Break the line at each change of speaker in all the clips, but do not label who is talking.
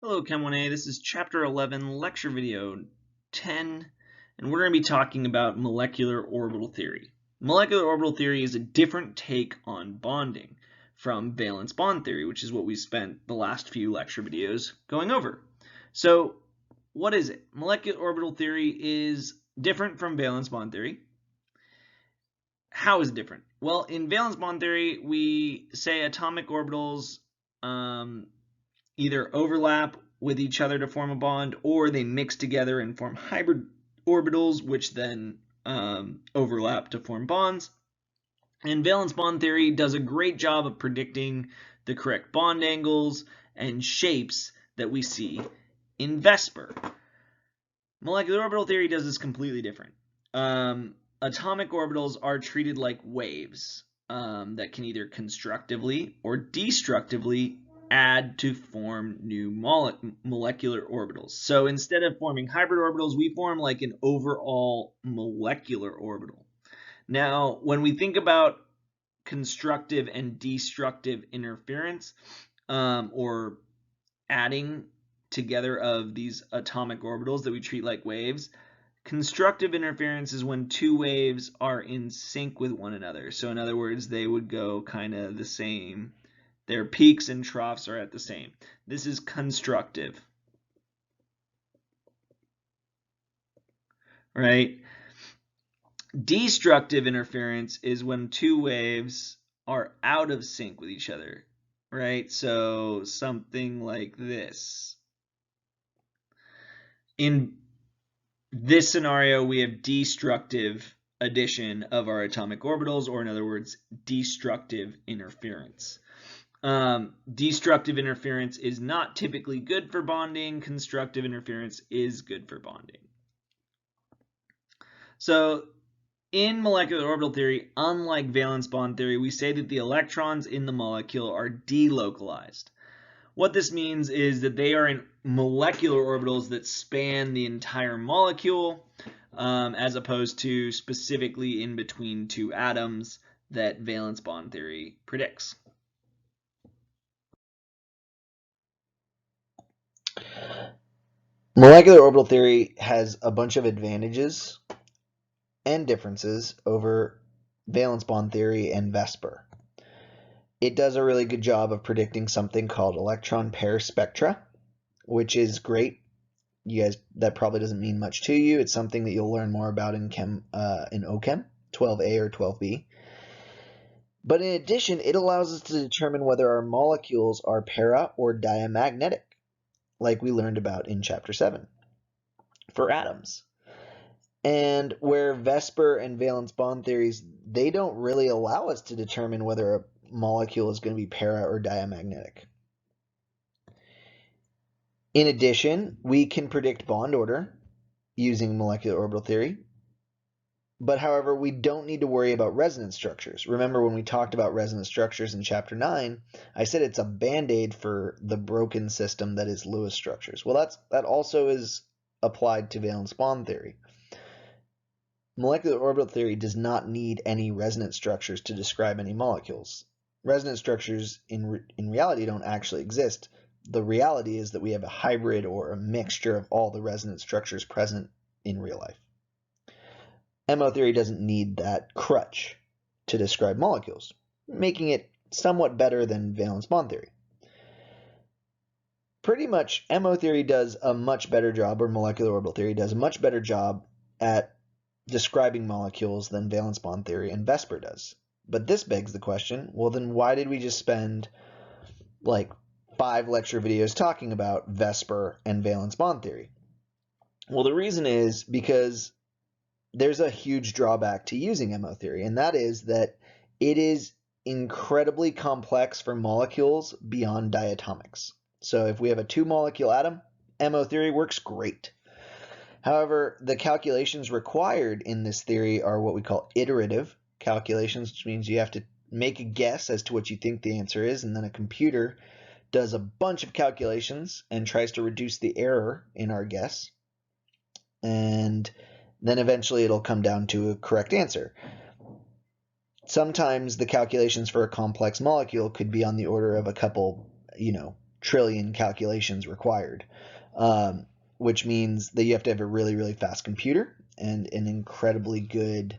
Hello, Chem 1A. This is Chapter 11, Lecture Video 10, and we're going to be talking about molecular orbital theory. Molecular orbital theory is a different take on bonding from valence bond theory, which is what we spent the last few lecture videos going over. So, what is it? Molecular orbital theory is different from valence bond theory. How is it different? Well, in valence bond theory, we say atomic orbitals either overlap with each other to form a bond, or they mix together and form hybrid orbitals, which then overlap to form bonds. And valence bond theory does a great job of predicting the correct bond angles and shapes that we see in VSEPR. Molecular orbital theory does this completely different. Atomic orbitals are treated like waves that can either constructively or destructively add to form new molecular orbitals. So instead of forming hybrid orbitals, we form like an overall molecular orbital. Now, when we think about constructive and destructive interference, or adding together of these atomic orbitals that we treat like waves, constructive interference is when two waves are in sync with one another. So in other words, they would go kind of the same. Their peaks and troughs are at the same. This is constructive, right? Destructive interference is when two waves are out of sync with each other, right? So something like this. In this scenario, we have destructive addition of our atomic orbitals, or in other words, destructive interference. Destructive interference is not typically good for bonding. Constructive interference is good for bonding. So in molecular orbital theory, unlike valence bond theory, we say that the electrons in the molecule are delocalized. What this means is that they are in molecular orbitals that span the entire molecule, as opposed to specifically in between two atoms that valence bond theory predicts.
Molecular orbital theory has a bunch of advantages and differences over valence bond theory and VSEPR. It does a really good job of predicting something called electron pair spectra, which is great. You guys, that probably doesn't mean much to you. It's something that you'll learn more about in OChem 12A or 12B. But in addition, it allows us to determine whether our molecules are para or diamagnetic, like we learned about in Chapter 7 for atoms. And where VSEPR and valence bond theories, they don't really allow us to determine whether a molecule is going to be para or diamagnetic. In addition, we can predict bond order using molecular orbital theory. But however, we don't need to worry about resonance structures. Remember when we talked about resonance structures in Chapter 9, I said it's a band-aid for the broken system that is Lewis structures. Well, that also is applied to valence bond theory. Molecular orbital theory does not need any resonance structures to describe any molecules. Resonance structures in reality don't actually exist. The reality is that we have a hybrid or a mixture of all the resonance structures present in real life. MO theory doesn't need that crutch to describe molecules, making it somewhat better than valence bond theory. Pretty much, MO theory does a much better job, or molecular orbital theory does a much better job at describing molecules than valence bond theory and VSEPR does. But this begs the question, well then why did we just spend like 5 lecture videos talking about VSEPR and valence bond theory? Well, the reason is because there's a huge drawback to using MO theory, and that is that it is incredibly complex for molecules beyond diatomics. So if we have a 2-molecule atom, MO theory works great. However, the calculations required in this theory are what we call iterative calculations, which means you have to make a guess as to what you think the answer is, and then a computer does a bunch of calculations and tries to reduce the error in our guess, and then eventually it'll come down to a correct answer. Sometimes the calculations for a complex molecule could be on the order of a couple, trillion calculations required, which means that you have to have a really, really fast computer and an incredibly good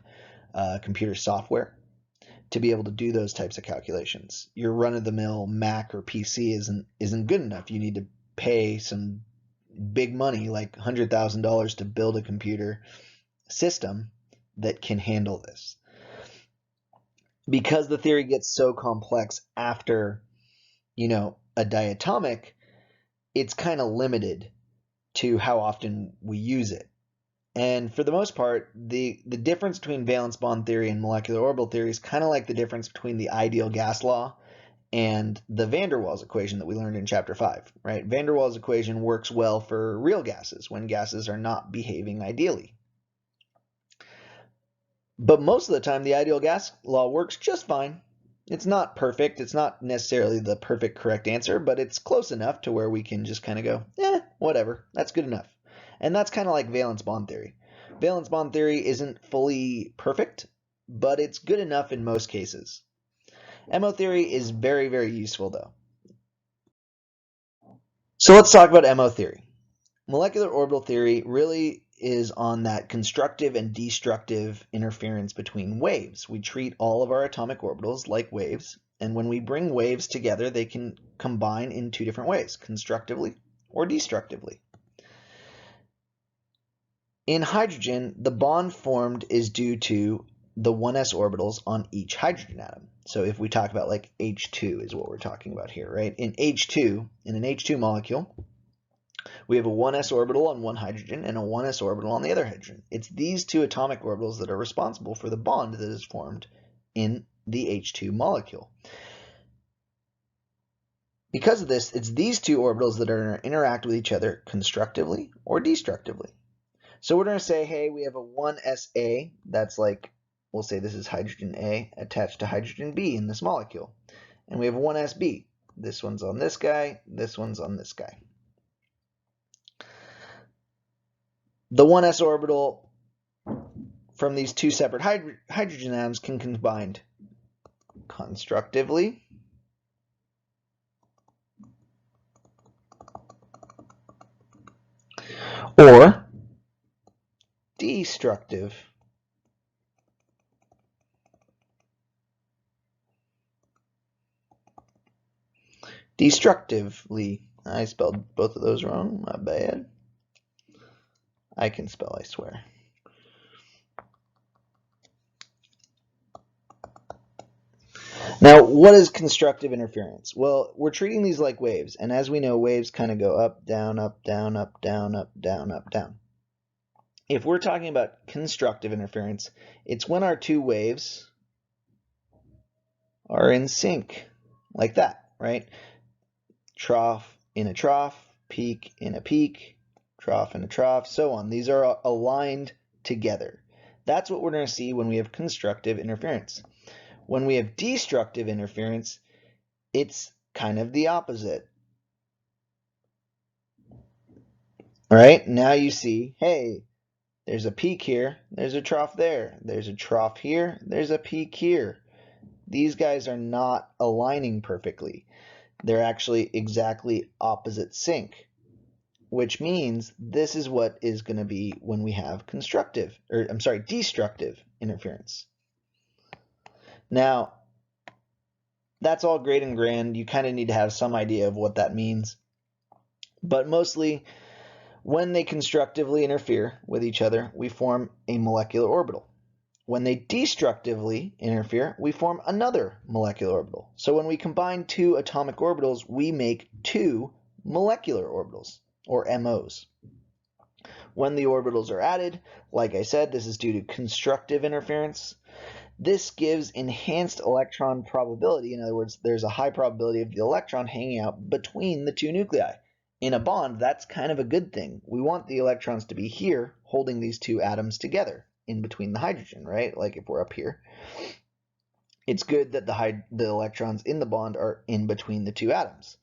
computer software to be able to do those types of calculations. Your run-of-the-mill Mac or PC isn't good enough. You need to pay some big money, like $100,000, to build a computer system that can handle this. Because the theory gets so complex after, a diatomic, it's kind of limited to how often we use it. And for the most part, the difference between valence bond theory and molecular orbital theory is kind of like the difference between the ideal gas law and the van der Waals equation that we learned in chapter 5, right? Van der Waals equation works well for real gases when gases are not behaving ideally. But most of the time, the ideal gas law works just fine. It's not perfect. It's not necessarily the perfect correct answer, but it's close enough to where we can just kind of go, whatever, that's good enough. And that's kind of like valence bond theory. Valence bond theory isn't fully perfect, but it's good enough in most cases. MO theory is very, very useful though. So let's talk about MO theory. Molecular orbital theory really is on that constructive and destructive interference between waves. We treat all of our atomic orbitals like waves, and when we bring waves together, they can combine in two different ways, constructively or destructively. In hydrogen, the bond formed is due to the 1s orbitals on each hydrogen atom. So if we talk about like H2 is what we're talking about here, right? In an H2 molecule, we have a 1s orbital on one hydrogen and a 1s orbital on the other hydrogen. It's these two atomic orbitals that are responsible for the bond that is formed in the H2 molecule. Because of this, it's these two orbitals that are going to interact with each other constructively or destructively. So we're going to say, hey, we have a 1sa, that's like, we'll say this is hydrogen A attached to hydrogen B in this molecule. And we have a 1sb. This one's on this guy, this one's on this guy. The 1s orbital from these two separate hydrogen atoms can combine constructively or destructive. Destructively. I spelled both of those wrong, my bad. I can spell, I swear. Now, what is constructive interference? Well, we're treating these like waves, and as we know, waves kind of go up, down, up, down, up, down, up, down, up, down. If we're talking about constructive interference, it's when our two waves are in sync, like that, right? Trough in a trough, peak in a peak, trough in a trough, so on. These are aligned together. That's what we're going to see when we have constructive interference. When we have destructive interference, it's kind of the opposite. All right, now you see, hey, there's a peak here, there's a trough there, there's a trough here, there's a peak here. These guys are not aligning perfectly. They're actually exactly opposite sync, which means this is what is going to be when we have destructive interference. Now, that's all great and grand. You kind of need to have some idea of what that means. But mostly, when they constructively interfere with each other, we form a molecular orbital. When they destructively interfere, we form another molecular orbital. So when we combine two atomic orbitals, we make two molecular orbitals, or MOs. When the orbitals are added, like I said, this is due to constructive interference. This gives enhanced electron probability. In other words, there's a high probability of the electron hanging out between the two nuclei. In a bond, that's kind of a good thing. We want the electrons to be here holding these two atoms together in between the hydrogen, right? Like if we're up here. It's good that the electrons in the bond are in between the two atoms.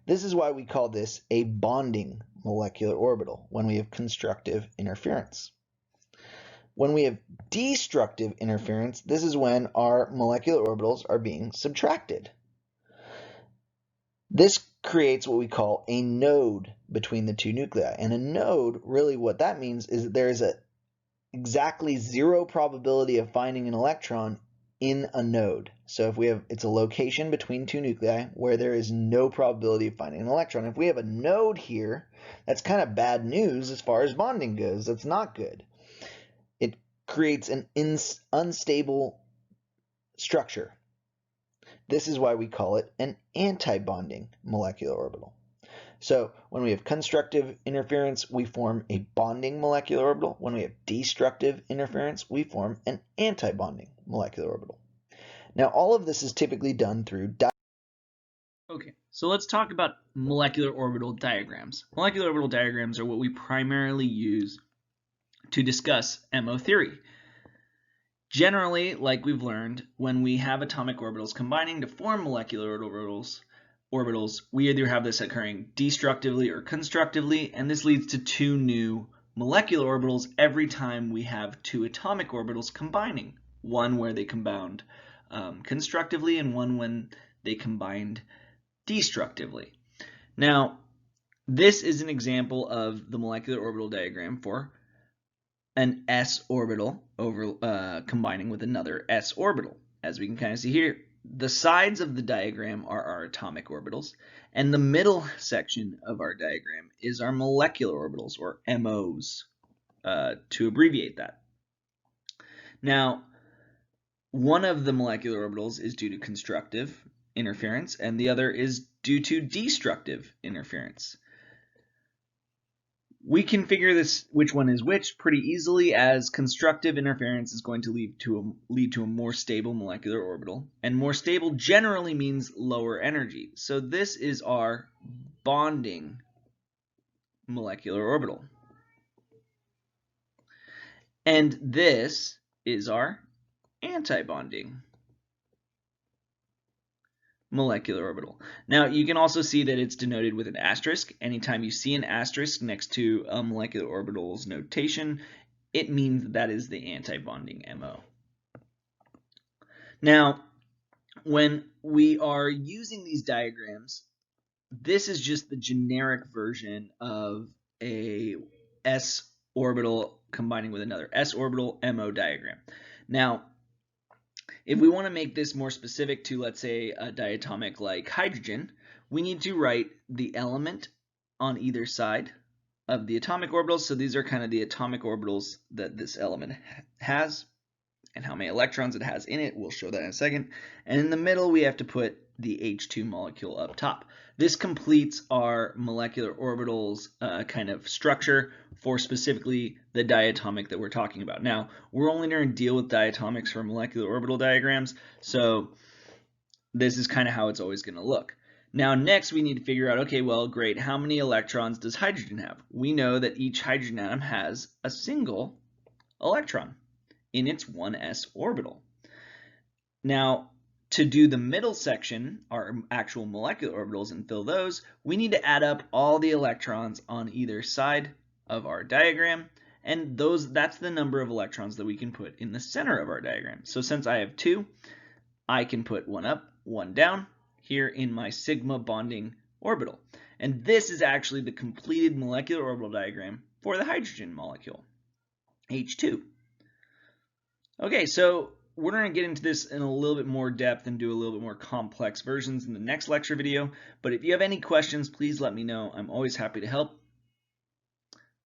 This is why we call this a bonding molecular orbital when we have constructive interference. When we have destructive interference, this is when our molecular orbitals are being subtracted. This creates what we call a node between the two nuclei. And a node, really what that means is that there is a exactly zero probability of finding an electron in a node. So if we have, it's a location between two nuclei where there is no probability of finding an electron. If we have a node here, that's kind of bad news as far as bonding goes. That's not good. It creates an unstable structure. This is why we call it an antibonding molecular orbital. So when we have constructive interference, we form a bonding molecular orbital. When we have destructive interference, we form an antibonding molecular orbital. Now, all of this is typically done through
Okay, so let's talk about molecular orbital diagrams. Molecular orbital diagrams are what we primarily use to discuss MO theory. Generally, like we've learned, when we have atomic orbitals combining to form molecular orbitals, we either have this occurring destructively or constructively, and this leads to two new molecular orbitals every time we have two atomic orbitals combining, one where they combined constructively and one when they combined destructively. Now, this is an example of the molecular orbital diagram for an s orbital combining with another s orbital. As we can kind of see here, the sides of the diagram are our atomic orbitals, and the middle section of our diagram is our molecular orbitals, or MOs, to abbreviate that. Now, one of the molecular orbitals is due to constructive interference, and the other is due to destructive interference. We can figure this which one is which pretty easily, as constructive interference is going to lead to a more stable molecular orbital, and more stable generally means lower energy. So this is our bonding molecular orbital. And this is our antibonding molecular orbital. Now, you can also see that it's denoted with an asterisk. Anytime you see an asterisk next to a molecular orbital's notation, it means that is the antibonding MO. Now, when we are using these diagrams, this is just the generic version of a s orbital combining with another s orbital MO diagram. Now, if we want to make this more specific to, let's say, a diatomic like hydrogen, we need to write the element on either side of the atomic orbitals. So these are kind of the atomic orbitals that this element has and how many electrons it has in it. We'll show that in a second. And in the middle, we have to put the H2 molecule up top. This completes our molecular orbitals kind of structure for specifically the diatomic that we're talking about. Now, we're only going to deal with diatomics for molecular orbital diagrams, so this is kind of how it's always going to look. Now, next we need to figure out, okay, well, great, how many electrons does hydrogen have? We know that each hydrogen atom has a single electron in its 1s orbital. Now, to do the middle section, our actual molecular orbitals, and fill those, we need to add up all the electrons on either side of our diagram, and that's the number of electrons that we can put in the center of our diagram. So since I have 2, I can put one up, one down here in my sigma bonding orbital. And this is actually the completed molecular orbital diagram for the hydrogen molecule, H2. Okay, so we're going to get into this in a little bit more depth and do a little bit more complex versions in the next lecture video. But if you have any questions, please let me know. I'm always happy to help.